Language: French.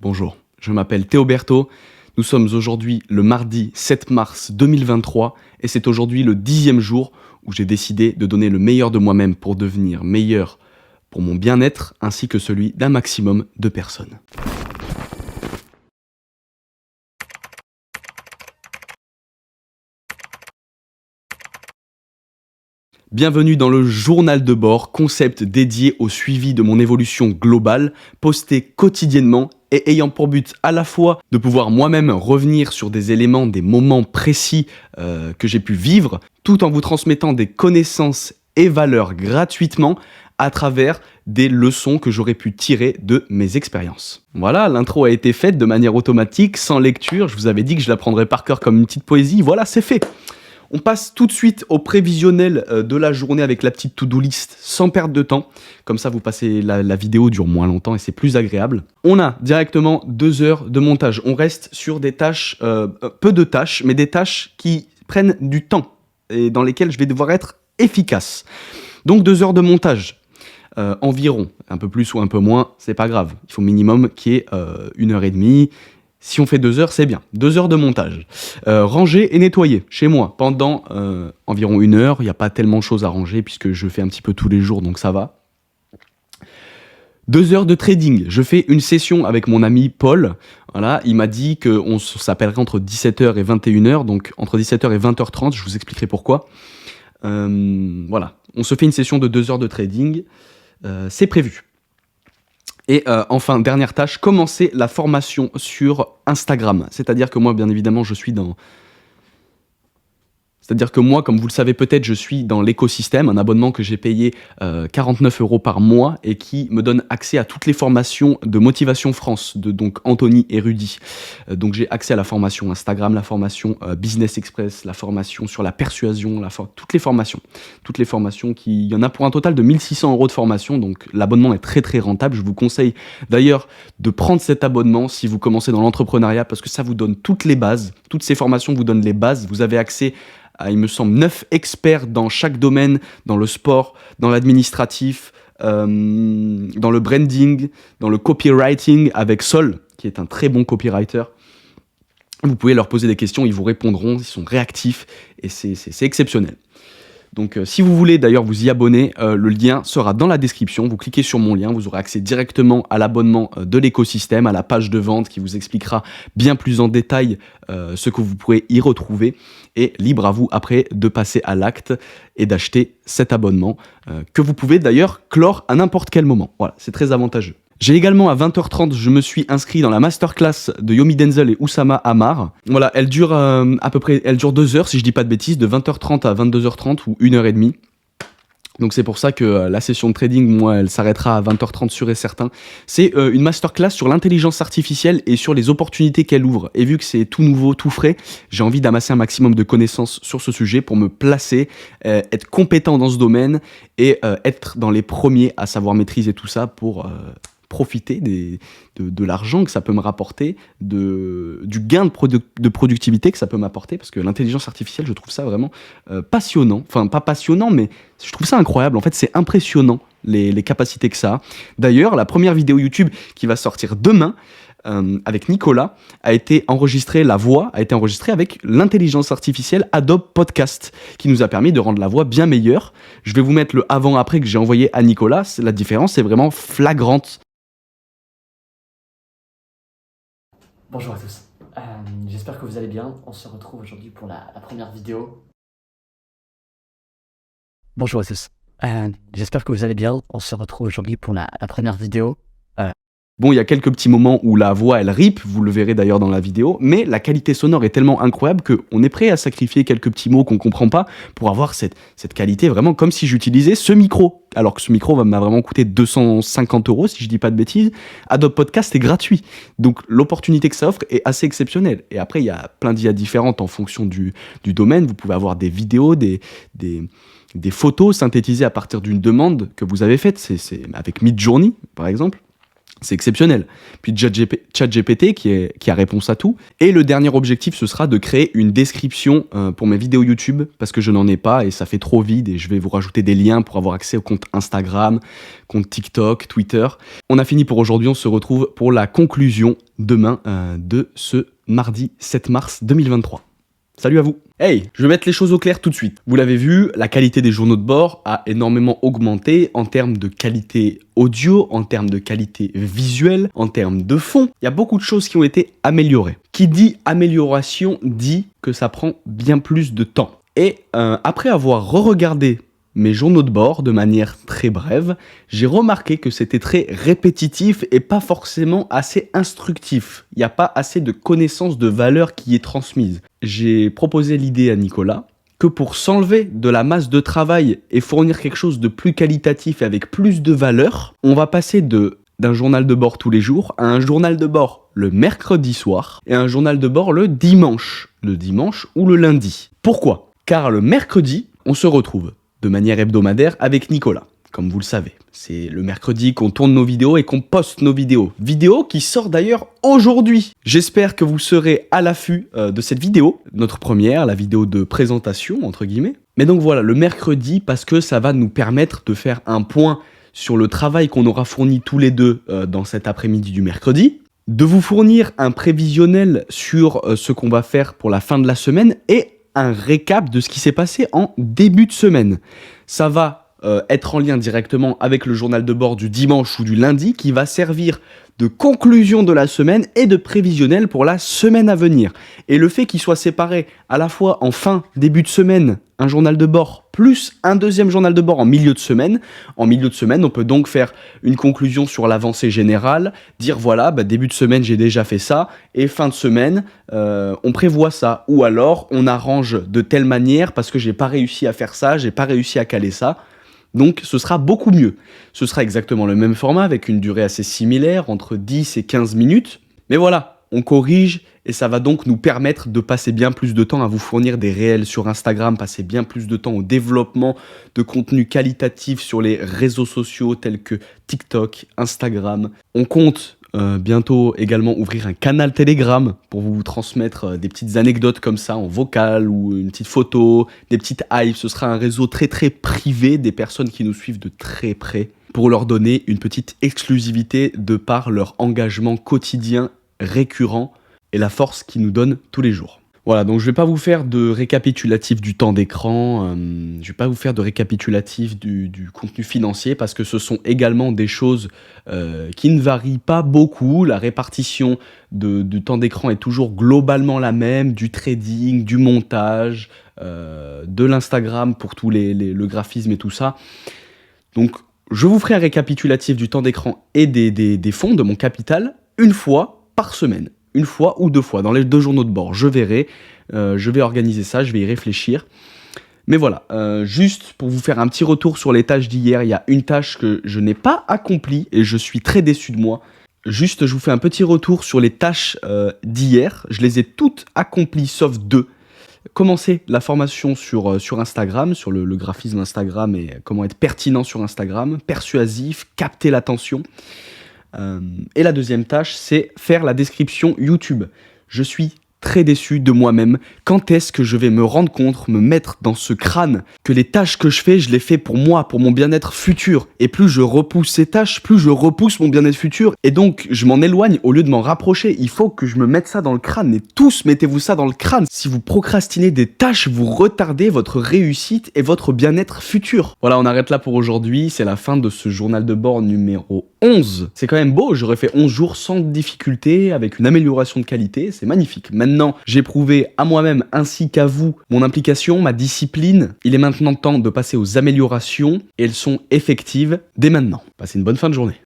Bonjour, je m'appelle Théoberto. Nous sommes aujourd'hui le mardi 7 mars 2023 et c'est aujourd'hui le 10e jour où j'ai décidé de donner le meilleur de moi-même pour devenir meilleur pour mon bien-être ainsi que celui d'un maximum de personnes. Bienvenue dans le journal de bord, concept dédié au suivi de mon évolution globale, posté quotidiennement et ayant pour but à la fois de pouvoir moi-même revenir sur des éléments, des moments précis que j'ai pu vivre, tout en vous transmettant des connaissances et valeurs gratuitement à travers des leçons que j'aurais pu tirer de mes expériences. Voilà, l'intro a été faite de manière automatique, sans lecture, je vous avais dit que je la prendrais par cœur comme une petite poésie, voilà, c'est fait. On passe tout de suite au prévisionnel de la journée avec la petite to-do list sans perdre de temps. Comme ça, vous passez la vidéo dure moins longtemps et c'est plus agréable. On a directement 2 heures de montage. On reste sur des tâches, peu de tâches, mais des tâches qui prennent du temps et dans lesquelles je vais devoir être efficace. Donc 2 heures de montage. Environ, un peu plus ou un peu moins, c'est pas grave. Il faut minimum qu'il y ait 1h30. Si on fait 2 heures, c'est bien. 2 heures de montage. Ranger et nettoyer chez moi pendant environ 1 heure. Il n'y a pas tellement de choses à ranger puisque je fais un petit peu tous les jours, donc ça va. 2 heures de trading. Je fais une session avec mon ami Paul. Voilà, il m'a dit qu'on s'appellerait entre 17h et 21h, donc entre 17h et 20h30. Je vous expliquerai pourquoi. Voilà, on se fait une session de 2 heures de trading. C'est prévu. Et enfin, dernière tâche, commencer la formation sur Instagram. C'est-à-dire que moi, bien évidemment, comme vous le savez peut-être, je suis dans l'écosystème, un abonnement que j'ai payé 49 € par mois et qui me donne accès à toutes les formations de Motivation France, de donc Anthony et Rudy. Donc j'ai accès à la formation Instagram, la formation Business Express, la formation sur la persuasion, toutes les formations. Il y en a pour un total de 1600 € de formation, donc l'abonnement est très très rentable. Je vous conseille d'ailleurs de prendre cet abonnement si vous commencez dans l'entrepreneuriat parce que ça vous donne toutes les bases. Toutes ces formations vous donnent les bases. Vous avez accès il me semble, 9 experts dans chaque domaine, dans le sport, dans l'administratif, dans le branding, dans le copywriting, avec Sol, qui est un très bon copywriter. Vous pouvez leur poser des questions, ils vous répondront, ils sont réactifs, et c'est exceptionnel. Donc si vous voulez d'ailleurs vous y abonner, le lien sera dans la description. Vous cliquez sur mon lien, vous aurez accès directement à l'abonnement de l'écosystème, à la page de vente qui vous expliquera bien plus en détail ce que vous pourrez y retrouver. Et libre à vous après de passer à l'acte et d'acheter cet abonnement que vous pouvez d'ailleurs clore à n'importe quel moment. Voilà, c'est très avantageux. J'ai également à 20h30, je me suis inscrit dans la masterclass de Yomi Denzel et Oussama Ammar. Voilà, elle dure elle dure 2 heures si je dis pas de bêtises, de 20h30 à 22h30 ou 1h30. Donc c'est pour ça que la session de trading, moi, elle s'arrêtera à 20h30 sûr et certain. C'est une masterclass sur l'intelligence artificielle et sur les opportunités qu'elle ouvre. Et vu que c'est tout nouveau, tout frais, j'ai envie d'amasser un maximum de connaissances sur ce sujet pour me placer, être compétent dans ce domaine et être dans les premiers à savoir maîtriser tout ça pour profiter de l'argent que ça peut me rapporter, du gain de productivité que ça peut m'apporter, parce que l'intelligence artificielle, je trouve ça vraiment passionnant. Enfin, pas passionnant, mais je trouve ça incroyable. En fait, c'est impressionnant, les capacités que ça a. D'ailleurs, la première vidéo YouTube qui va sortir demain, avec Nicolas, la voix a été enregistrée avec l'intelligence artificielle Adobe Podcast, qui nous a permis de rendre la voix bien meilleure. Je vais vous mettre le avant-après que j'ai envoyé à Nicolas. La différence est vraiment flagrante. Bonjour à tous, j'espère que vous allez bien. On se retrouve aujourd'hui pour la première vidéo. Bonjour à tous, j'espère que vous allez bien. On se retrouve aujourd'hui pour la première vidéo. Bon, il y a quelques petits moments où la voix, elle rip, vous le verrez d'ailleurs dans la vidéo, mais la qualité sonore est tellement incroyable qu'on est prêt à sacrifier quelques petits mots qu'on comprend pas pour avoir cette qualité vraiment comme si j'utilisais ce micro. Alors que ce micro m'a vraiment coûté 250 € si je dis pas de bêtises. Adobe Podcast est gratuit, donc l'opportunité que ça offre est assez exceptionnelle. Et après, il y a plein d'IA différentes en fonction du domaine. Vous pouvez avoir des vidéos, des photos synthétisées à partir d'une demande que vous avez faite. C'est avec Midjourney, par exemple. C'est exceptionnel. Puis ChatGPT qui a réponse à tout. Et le dernier objectif, ce sera de créer une description pour mes vidéos YouTube, parce que je n'en ai pas et ça fait trop vide, et je vais vous rajouter des liens pour avoir accès au compte Instagram, compte TikTok, Twitter. On a fini pour aujourd'hui, on se retrouve pour la conclusion demain de ce mardi 7 mars 2023. Salut à vous. Hey, je vais mettre les choses au clair tout de suite. Vous l'avez vu, la qualité des journaux de bord a énormément augmenté en termes de qualité audio, en termes de qualité visuelle, en termes de fond. Il y a beaucoup de choses qui ont été améliorées. Qui dit amélioration dit que ça prend bien plus de temps. Et après avoir re-regardé mes journaux de bord de manière très brève, j'ai remarqué que c'était très répétitif et pas forcément assez instructif. Il n'y a pas assez de connaissances de valeur qui est transmise. J'ai proposé l'idée à Nicolas que pour s'enlever de la masse de travail et fournir quelque chose de plus qualitatif et avec plus de valeur, on va passer d'un journal de bord tous les jours à un journal de bord le mercredi soir et un journal de bord le dimanche ou le lundi. Pourquoi ? Car le mercredi, on se retrouve de manière hebdomadaire avec Nicolas, comme vous le savez. C'est le mercredi qu'on tourne nos vidéos et qu'on poste nos vidéos. Vidéo qui sort d'ailleurs aujourd'hui. J'espère que vous serez à l'affût de cette vidéo, notre première, la vidéo de présentation, entre guillemets. Mais donc voilà, le mercredi, parce que ça va nous permettre de faire un point sur le travail qu'on aura fourni tous les deux dans cet après-midi du mercredi, de vous fournir un prévisionnel sur ce qu'on va faire pour la fin de la semaine et un récap de ce qui s'est passé en début de semaine. Ça va être en lien directement avec le journal de bord du dimanche ou du lundi qui va servir de conclusion de la semaine et de prévisionnel pour la semaine à venir. Et le fait qu'il soit séparé à la fois en fin, début de semaine, un journal de bord, plus un deuxième journal de bord en milieu de semaine. En milieu de semaine, on peut donc faire une conclusion sur l'avancée générale, dire voilà, début de semaine, j'ai déjà fait ça, et fin de semaine, on prévoit ça. Ou alors, on arrange de telle manière parce que j'ai pas réussi à faire ça, j'ai pas réussi à caler ça. Donc ce sera beaucoup mieux. Ce sera exactement le même format avec une durée assez similaire, entre 10 et 15 minutes. Mais voilà, on corrige et ça va donc nous permettre de passer bien plus de temps à vous fournir des réels sur Instagram, passer bien plus de temps au développement de contenu qualitatif sur les réseaux sociaux tels que TikTok, Instagram. On compte bientôt également ouvrir un canal Telegram pour vous transmettre des petites anecdotes comme ça en vocal ou une petite photo, des petites hypes. Ce sera un réseau très très privé des personnes qui nous suivent de très près pour leur donner une petite exclusivité de par leur engagement quotidien récurrent et la force qu'ils nous donnent tous les jours. Voilà, donc je vais pas vous faire de récapitulatif du temps d'écran, je vais pas vous faire de récapitulatif du contenu financier parce que ce sont également des choses qui ne varient pas beaucoup. La répartition du temps d'écran est toujours globalement la même, du trading, du montage, de l'Instagram pour tout le graphisme et tout ça. Donc je vous ferai un récapitulatif du temps d'écran et des fonds de mon capital une fois par semaine. Une fois ou deux fois, dans les deux journaux de bord. Je verrai, je vais organiser ça, je vais y réfléchir. Mais voilà, juste pour vous faire un petit retour sur les tâches d'hier, il y a une tâche que je n'ai pas accomplie et je suis très déçu de moi. Juste, je vous fais un petit retour sur les tâches d'hier. Je les ai toutes accomplies, sauf deux. Commencer la formation sur Instagram, sur le graphisme Instagram et comment être pertinent sur Instagram, persuasif, capter l'attention. Et la deuxième tâche, c'est faire la description YouTube. Je suis très déçu de moi-même. Quand est-ce que je vais me rendre compte, me mettre dans ce crâne que les tâches que je fais, je les fais pour moi, pour mon bien-être futur. Et plus je repousse ces tâches, plus je repousse mon bien-être futur. Et donc, je m'en éloigne au lieu de m'en rapprocher. Il faut que je me mette ça dans le crâne. Et tous, mettez-vous ça dans le crâne. Si vous procrastinez des tâches, vous retardez votre réussite et votre bien-être futur. Voilà, on arrête là pour aujourd'hui. C'est la fin de ce journal de bord numéro 11. C'est quand même beau. J'aurais fait 11 jours sans difficulté, avec une amélioration de qualité. C'est magnifique. Maintenant, j'ai prouvé à moi-même ainsi qu'à vous mon implication, ma discipline. Il est maintenant temps de passer aux améliorations et elles sont effectives dès maintenant. Passez une bonne fin de journée.